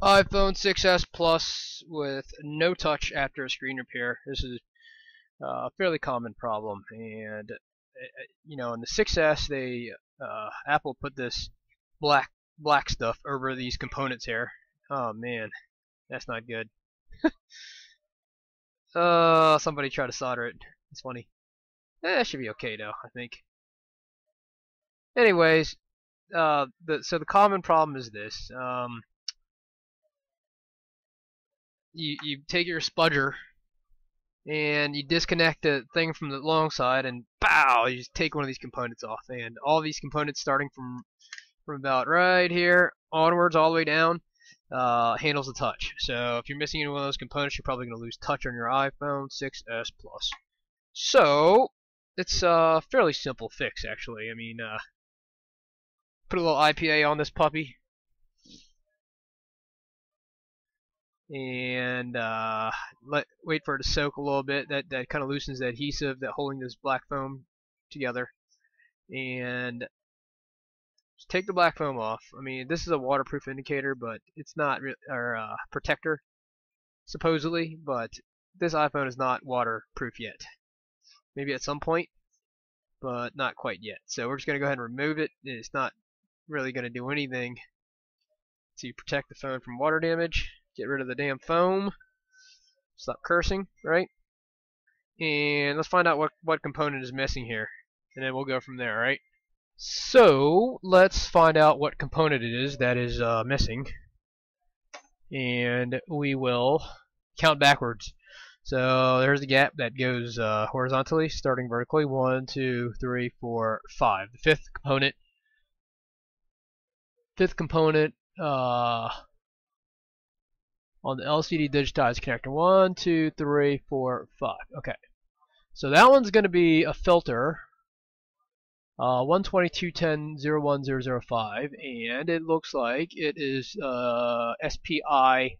iPhone 6s Plus with no touch after a screen repair. This is a fairly common problem, and in the 6s, Apple put this black stuff over these components here. Oh man, that's not good. Somebody tried to solder it. It's funny. It should be okay though, I think. Anyways, the common problem is this. You take your spudger and you disconnect the thing from the long side, and pow, you just take one of these components off, and all these components starting from about right here onwards all the way down handles the touch. So if you're missing any one of those components, you're probably going to lose touch on your iPhone 6s Plus. So it's a fairly simple fix, actually. I mean, put a little IPA on this puppy, and wait for it to soak a little bit. That kind of loosens the adhesive that holding this black foam together. And just take the black foam off. I mean, this is a waterproof indicator, but it's not or protector supposedly. But this iPhone is not waterproof yet. Maybe at some point, but not quite yet. So we're just gonna go ahead and remove it. It's not really gonna do anything to protect the phone from water damage. Get rid of the damn foam. Stop cursing, right? And let's find out what component is missing here, and then we'll go from there, right? So let's find out what component it is that is missing, and we will count backwards. So there's the gap that goes horizontally, starting vertically. 1, 2, 3, 4, 5. The fifth component on the LCD digitized connector. 1, 2, 3, 4, 5. Okay. So that one's going to be a filter. 122.10.01005, and it looks like it is SPI. I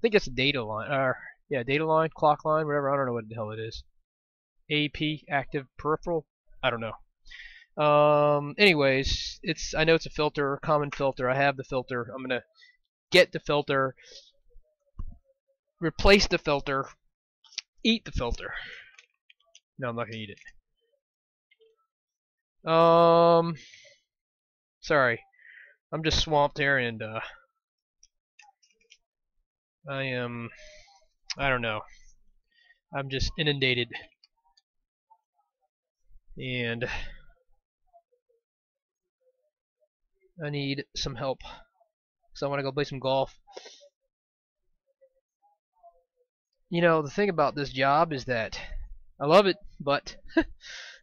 think it's a data line, or yeah, data line, clock line, whatever. I don't know what the hell it is. AP, active peripheral. I don't know. Anyways, I know it's a filter, common filter. I have the filter. I'm gonna get the filter, replace the filter, eat the filter. No, I'm not gonna eat it. Sorry, I'm just swamped here, and I don't know. I'm just inundated, and I need some help, because I want to go play some golf. You know, the thing about this job is that I love it, but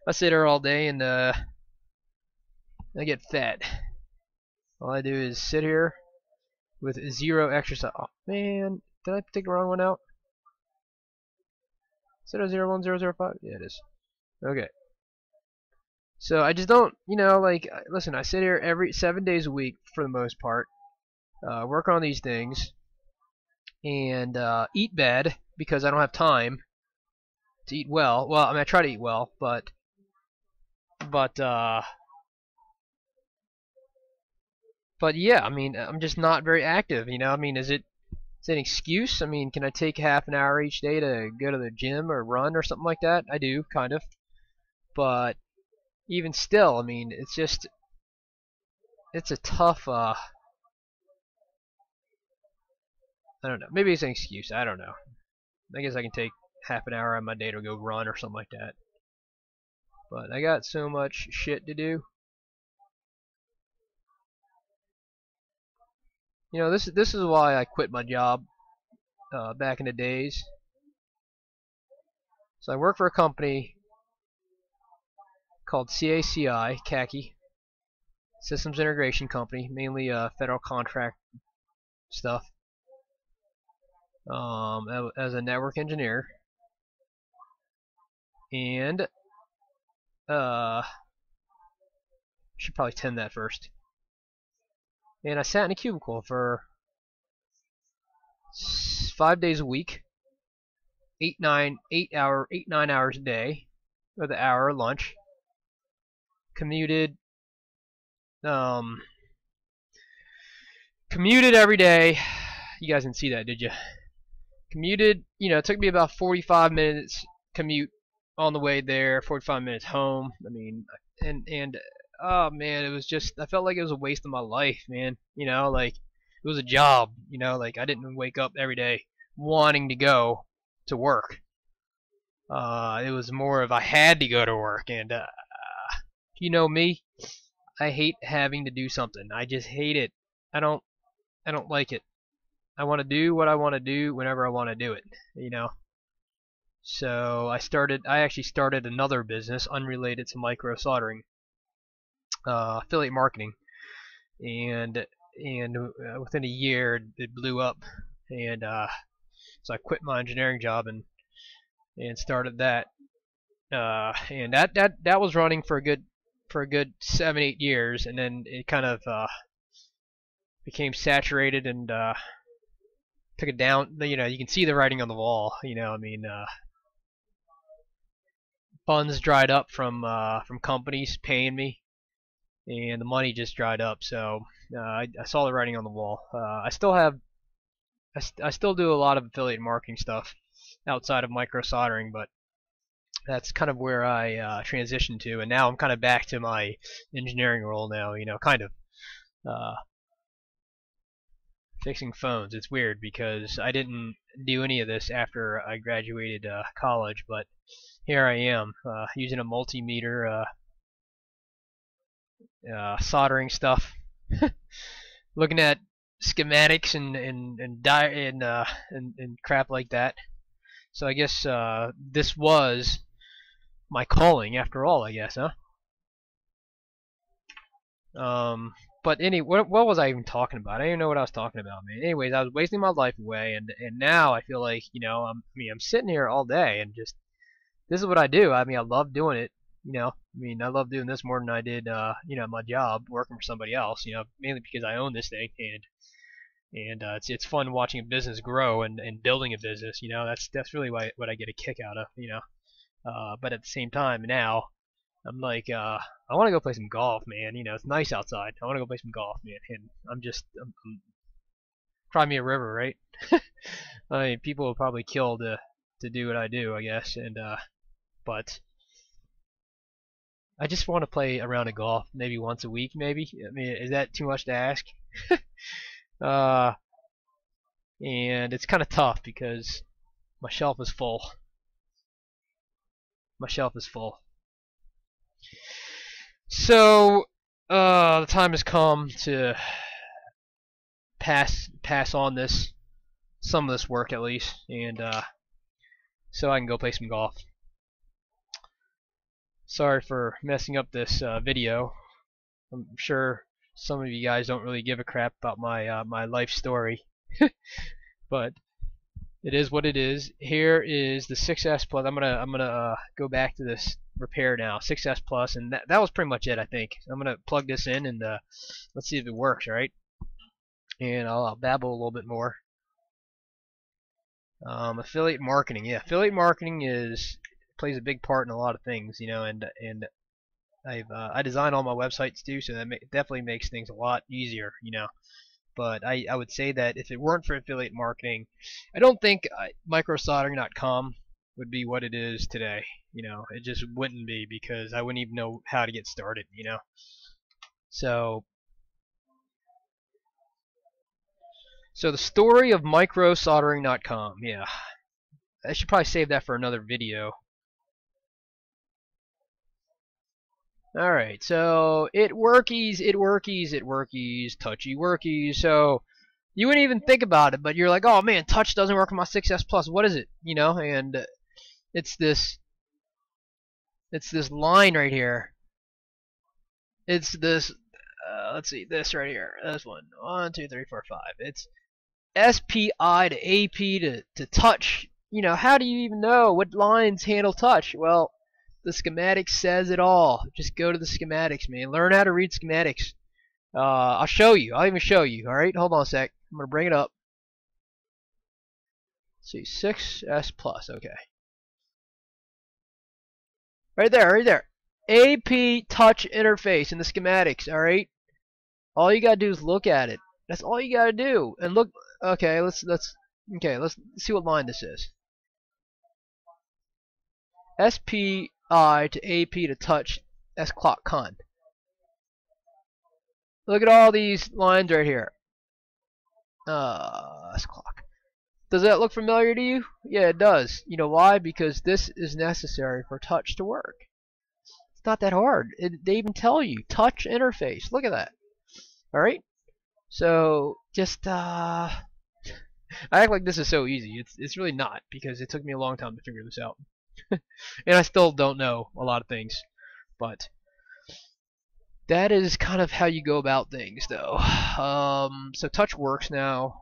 I sit here all day and I get fat. All I do is sit here with zero exercise. Oh man, did I take the wrong one out? Is it a 01005? Yeah, it is. Okay. So I just don't, like, listen, I sit here every 7 days a week for the most part, work on these things, and eat bad because I don't have time to eat well. Well, I mean, I try to eat well, but yeah, I mean, I'm just not very active, I mean, is it an excuse? I mean, can I take half an hour each day to go to the gym or run or something like that? I do, kind of. But even still, I mean, it's a tough, I don't know. Maybe it's an excuse. I don't know. I guess I can take half an hour out of my day to go run or something like that. But I got so much shit to do. This is why I quit my job back in the days. So I work for a company called CACI, Systems Integration Company, mainly federal contract stuff. As a network engineer, and should probably tend that first. And I sat in a cubicle for 5 days a week, 9 hours a day, with an hour lunch. Commuted every day You guys didn't see that, did you? Commuted, it took me about 45 minutes commute on the way there, 45 minutes home. I mean, and oh man, it was just, I felt like it was a waste of my life, man. Like it was a job. Like I didn't wake up every day wanting to go to work. It was more of I had to go to work, and you know me, I hate having to do something. I just hate it. I don't like it. I want to do what I want to do whenever I want to do it. So I actually started another business unrelated to micro soldering, affiliate marketing, and within a year it blew up, and so I quit my engineering job and started that, and that was running for a good 7-8 years, and then it kind of became saturated and took it down. You can see the writing on the wall. I mean, funds dried up from companies paying me, and the money just dried up. So I saw the writing on the wall. I still do a lot of affiliate marketing stuff outside of micro soldering, but that's kind of where I transitioned to, and now I'm kind of back to my engineering role now. Kind of fixing phones. It's weird because I didn't do any of this after I graduated college, but here I am using a multimeter, soldering stuff, looking at schematics and crap like that. So I guess this was my calling after all, I guess, huh? But what was I even talking about? I didn't even know what I was talking about, man. Anyways, I was wasting my life away, and now I feel like, I'm sitting here all day and just, this is what I do. I mean, I love doing it. I love doing this more than I did, my job working for somebody else. Mainly because I own this thing, and it's fun watching a business grow and building a business. That's really what I get a kick out of. But at the same time now, I'm like, I want to go play some golf, man. It's nice outside. I want to go play some golf, man. And I'm cry me a river, right? I mean, people will probably kill to do what I do, I guess. And but I just want to play a round of golf, maybe once a week, maybe. I mean, is that too much to ask? uh, and it's kind of tough because my shelf is full. My shelf is full. So the time has come to pass on some of this work at least, and so I can go play some golf. Sorry for messing up this video. I'm sure some of you guys don't really give a crap about my life story, but it is what it is. Here is the 6S Plus. I'm gonna go back to this repair now, 6S Plus, and that was pretty much it, I think. I'm gonna plug this in and let's see if it works, right? And I'll babble a little bit more. Affiliate marketing, yeah, affiliate marketing plays a big part in a lot of things, and I design all my websites too, so that definitely makes things a lot easier, But I would say that if it weren't for affiliate marketing, I don't think Microsoldering.com would be what it is today. It just wouldn't be, because I wouldn't even know how to get started. So the story of Microsoldering.com. Yeah, I should probably save that for another video. Alright, so it workies, touchy workies. So you wouldn't even think about it, but you're like, oh man, touch doesn't work on my 6S Plus. What is it? And it's this line right here. It's this. Let's see, this right here. This one. 1, 2, 3, 4, 5. It's SPI to AP to touch. How do you even know what lines handle touch? Well, the schematics says it all. Just go to the schematics, man. Learn how to read schematics. I'll show you. I'll even show you. Alright, hold on a sec. I'm going to bring it up. Let's see, 6S Plus. Okay. Right there. AP touch interface in the schematics, alright? All you gotta do is look at it. That's all you gotta do. And look Okay, let's see what line this is. SPI to AP to touch S clock con. Look at all these lines right here. S clock. Does that look familiar to you? Yeah, it does. You know why? Because this is necessary for touch to work. It's not that hard. They even tell you touch interface. Look at that. All right. So just I act like this is so easy. It's really not, because it took me a long time to figure this out, and I still don't know a lot of things. But that is kind of how you go about things, though. So touch works now.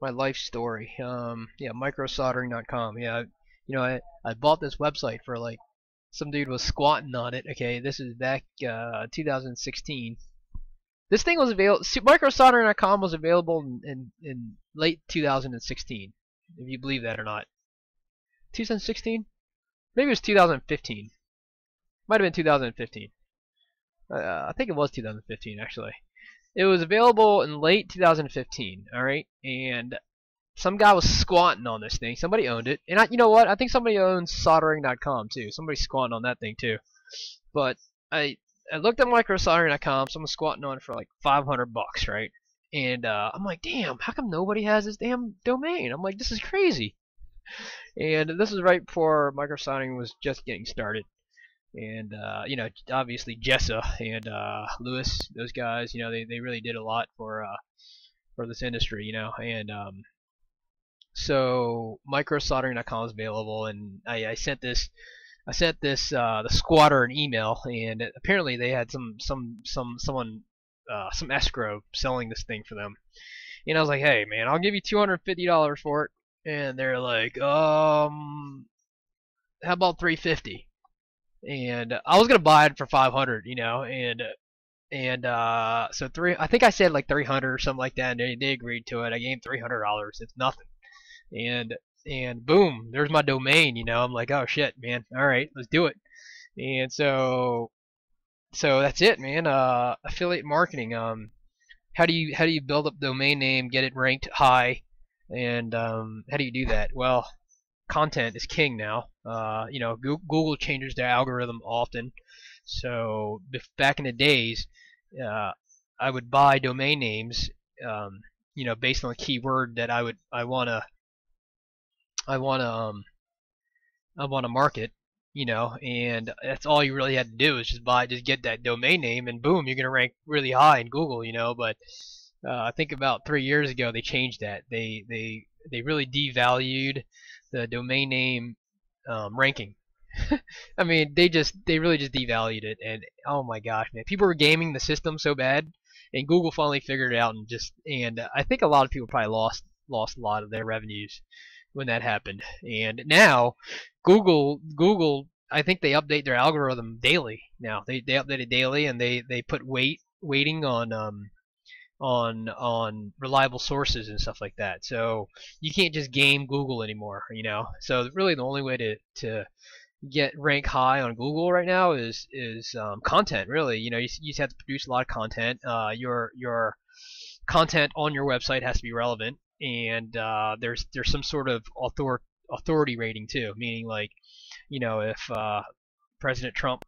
My life story. Yeah, Microsoldering.com. Yeah, I bought this website for like some dude was squatting on it. Okay, this is back 2016. This thing was available. Microsoldering.com was available in late 2016, if you believe that or not. 2016? Maybe it was 2015. Might have been 2015. I think it was 2015 actually. It was available in late 2015. All right, and some guy was squatting on this thing. Somebody owned it, and you know what? I think somebody owns soldering.com too. Somebody's squatting on that thing too. But I looked at microsoldering.com. Someone's squatting on it for like 500 bucks, right? And I'm like, damn, how come nobody has this damn domain? I'm like, this is crazy. And this is right before microsoldering was just getting started. And obviously Jessa and Lewis, those guys, they really did a lot for this industry, and so microsoldering.com is available, and I sent this the squatter an email, and apparently they had someone some escrow selling this thing for them, and I was like, hey man, I'll give you $250 for it, and they're like, how about 350? And I was gonna buy it for 500, and so I think I said like 300 or something like that, and they agreed to it. I gave them $300. It's nothing. And boom, there's my domain. I'm like, oh shit, man. All right, let's do it. And so that's it, man. Affiliate marketing. How do you build up domain name, get it ranked high, and how do you do that? Well, content is king now. Google changes their algorithm often. So back in the days, I would buy domain names, based on a keyword that I want to market, and that's all you really had to do is just get that domain name, and boom, you're gonna rank really high in Google, But I think about 3 years ago they changed that. They really devalued the domain name ranking. I mean, they really just devalued it, and oh my gosh, man, people were gaming the system so bad, and Google finally figured it out, and I think a lot of people probably lost a lot of their revenues when that happened. And now Google, I think they update their algorithm daily now. They update it daily, and they put weighting on reliable sources and stuff like that. So you can't just game Google anymore. So really the only way to get rank high on Google right now is content. Really, you just have to produce a lot of content. Your content on your website has to be relevant, and there's some sort of authority rating too, meaning like, if President Trump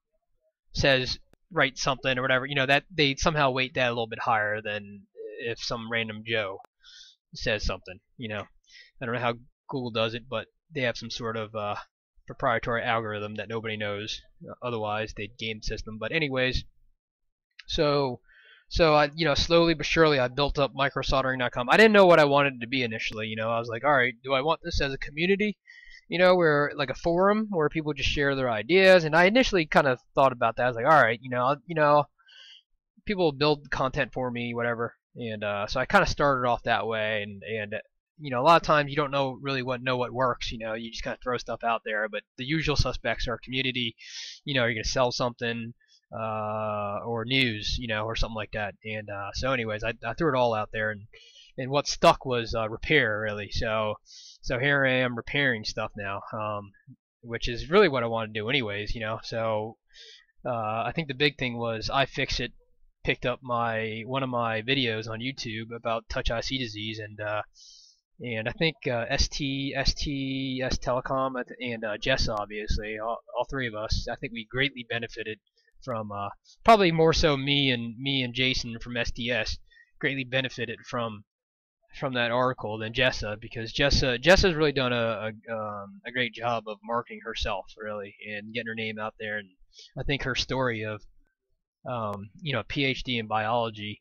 says write something or whatever, that they somehow weight that a little bit higher than if some random Joe says something. I don't know how Google does it, but they have some sort of proprietary algorithm that nobody knows. Otherwise, they'd game the system. But anyways, so I, slowly but surely, I built up microsoldering.com. I didn't know what I wanted it to be initially. I was like, all right, do I want this as a community? Where like a forum where people just share their ideas. And I initially kind of thought about that. I was like, all right, people build content for me, whatever. And so I kind of started off that way. And a lot of times you don't know really what works. You just kind of throw stuff out there. But the usual suspects are community. You're gonna sell something, or news, or something like that. And so, anyways, I threw it all out there, and what stuck was repair, really. So here I am repairing stuff now, which is really what I want to do, anyways. So I think the big thing was iFixit picked up one of my videos on YouTube about touch IC disease, and I think STS Telecom and Jess, obviously, all three of us, I think we greatly benefited from, probably more so me and Jason from STS greatly benefited from that article than Jessa, because Jessa's really done a great job of marketing herself, really, and getting her name out there. And I think her story of PhD in biology,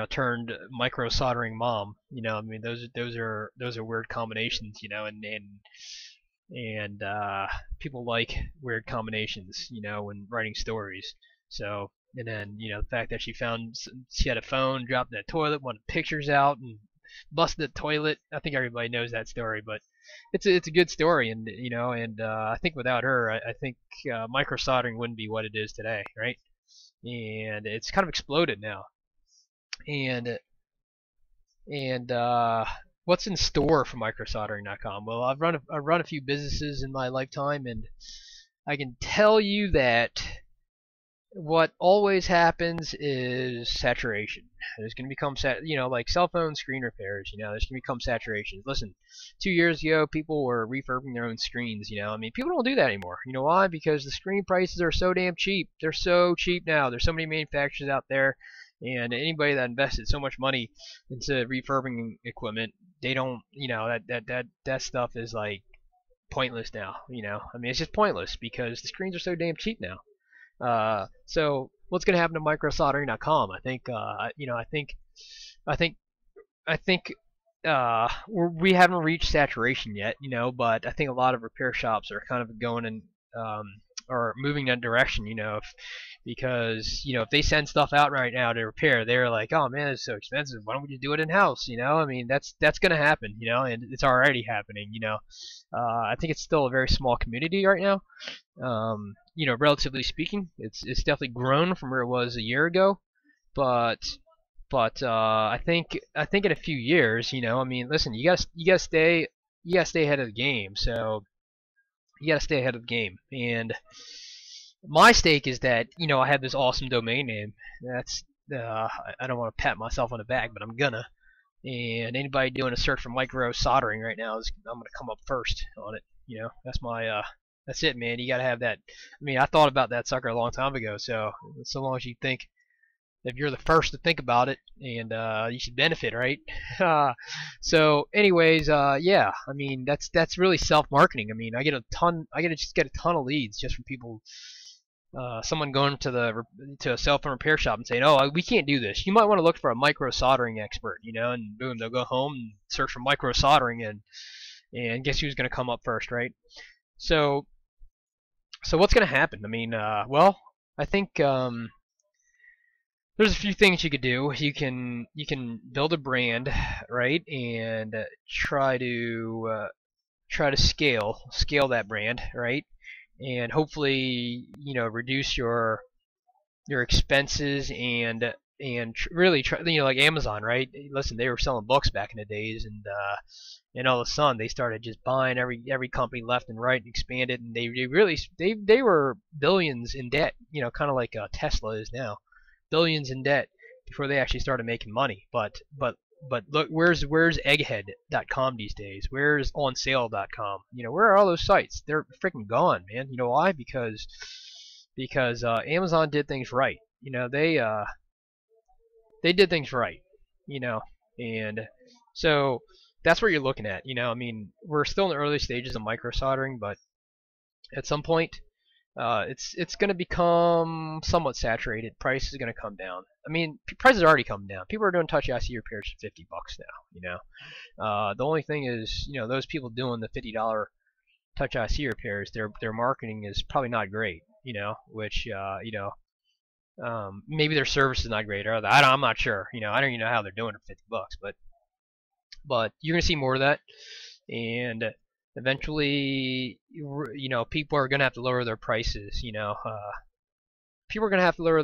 turned micro soldering mom. I mean, those are weird combinations, and people like weird combinations, when writing stories. So, and then the fact that she had a phone, dropped in the toilet, wanted pictures out, and busted the toilet. I think everybody knows that story, but it's a good story, and I think without her, I think micro soldering wouldn't be what it is today, right? And it's kind of exploded now. And what's in store for microsoldering.com? Well, I've run a few businesses in my lifetime, and I can tell you that what always happens is saturation. There's going to become like cell phone screen repairs. There's going to become saturation. Listen, 2 years ago, people were refurbing their own screens. I mean, people don't do that anymore. You know why? Because the screen prices are so damn cheap. They're so cheap now. There's so many manufacturers out there, and anybody that invested so much money into refurbing equipment, they don't. That stuff is like pointless now. I mean, it's just pointless because the screens are so damn cheap now. So what's going to happen to microsoldering.com? I think we haven't reached saturation yet, but I think a lot of repair shops are kind of going in or moving that direction, because if they send stuff out right now to repair, they're like, oh man, it's so expensive. Why don't we just do it in house? I mean, that's going to happen, and it's already happening. I think it's still a very small community right now. Relatively speaking, it's definitely grown from where it was a year ago, but I think in a few years, I mean, listen, you gotta stay ahead of the game. So you gotta stay ahead of the game, and my stake is that I have this awesome domain name. That's I don't want to pat myself on the back, but I'm gonna. And anybody doing a search for micro soldering right now I'm gonna come up first on it. That's it, man. You gotta have that. I mean, I thought about that sucker a long time ago. So long as you think, if you're the first to think about it, and you should benefit, right? So, anyways, yeah. I mean, that's really self-marketing. I mean, I just get a ton of leads just from people. Someone going to a cell phone repair shop and saying, "Oh, we can't do this. You might want to look for a micro soldering expert," and boom, they'll go home and search for micro soldering, and guess who's going to come up first, right? So what's going to happen? I mean, well, I think there's a few things you could do. You can build a brand, right, and try to scale that brand, right, and hopefully reduce your expenses and really try, like Amazon, right? Listen, they were selling books back in the days, and all of a sudden they started just buying every company left and right and expanded, and they were billions in debt, kind of like Tesla is now, billions in debt before they actually started making money. But look, where's egghead.com these days? Where's onsale.com? Where are all those sites? They're freaking gone, man. You know why? Because Amazon did things right. They did things right. And so that's what you're looking at. I mean, we're still in the early stages of micro soldering, but at some point, it's going to become somewhat saturated. Price is going to come down. I mean, prices are already coming down. People are doing touch IC repairs for $50 now. The only thing is, those people doing the $50 touch IC repairs, their marketing is probably not great. Which maybe their service is not great, or I'm not sure. I don't even know how they're doing it for $50, but you're going to see more of that, and eventually, people are going to have to lower their prices. People are going to have to lower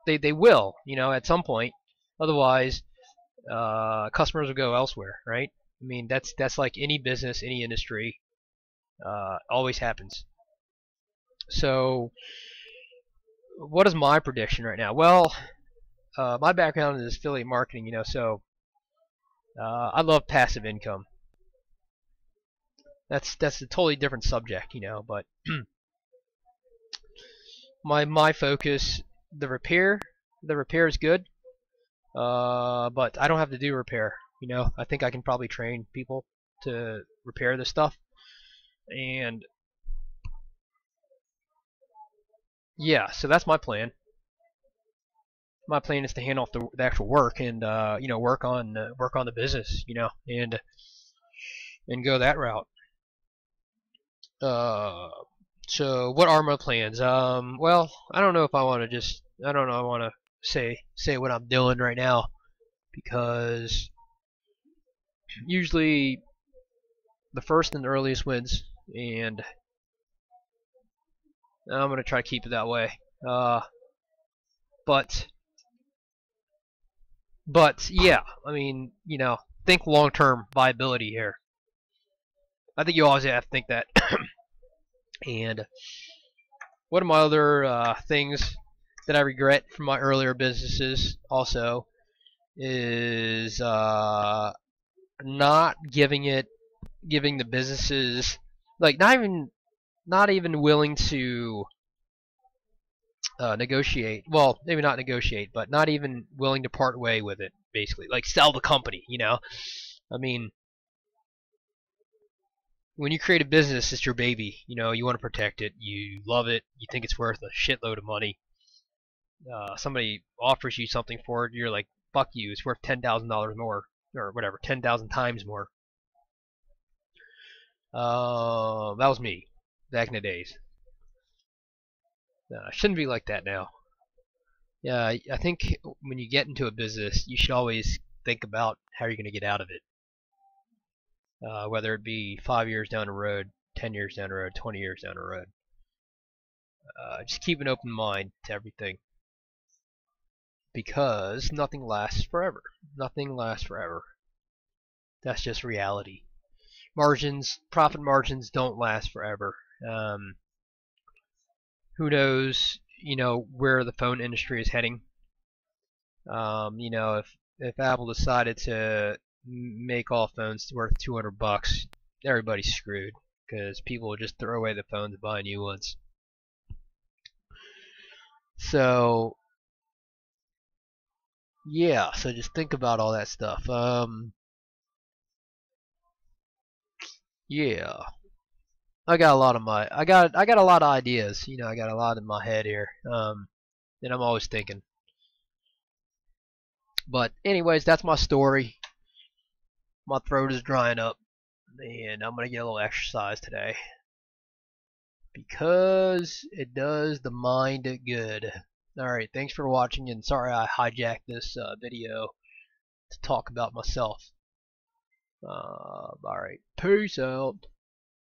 they will, at some point. Otherwise, customers will go elsewhere, right? I mean, that's like any business, any industry, always happens. So, what is my prediction right now? Well, my background is affiliate marketing, so I love passive income. That's a totally different subject, but my focus, the repair is good, but I don't have to do repair. I think I can probably train people to repair this stuff, and yeah, so that's my plan. My plan is to hand off the actual work and work on the business, and go that route. Uh, so what are my plans? Well, I don't know if I want to I don't know. I want to say what I'm doing right now, because usually the first and the earliest wins, and I'm gonna try to keep it that way. But yeah, I mean, think long-term viability here. I think you always have to think that. And one of my other things that I regret from my earlier businesses also is not giving the businesses, like, not even willing to negotiate. Well, maybe not negotiate, but not even willing to part way with it. Basically, like, sell the company. I mean, when you create a business, it's your baby. You want to protect it. You love it. You think it's worth a shitload of money. Somebody offers you something for it, you're like, fuck you. It's worth $10,000 more, or whatever, 10,000 times more. That was me back in the days. Shouldn't be like that now. Yeah, I think when you get into a business, you should always think about how you're going to get out of it. Whether it be 5 years down the road, 10 years down the road, 20 years down the road. Just keep an open mind to everything, because nothing lasts forever. Nothing lasts forever. That's just reality. Profit margins don't last forever. Who knows, where the phone industry is heading. If Apple decided to make all phones worth $200, everybody's screwed, because people will just throw away the phones and buy new ones. So yeah, so just think about all that stuff. Yeah, I got a lot of I got a lot of ideas. I got a lot in my head here. And I'm always thinking. But anyways, that's my story. My throat is drying up, and I'm gonna get a little exercise today, because it does the mind good. Alright, thanks for watching, and sorry I hijacked this video to talk about myself. Alright, peace out.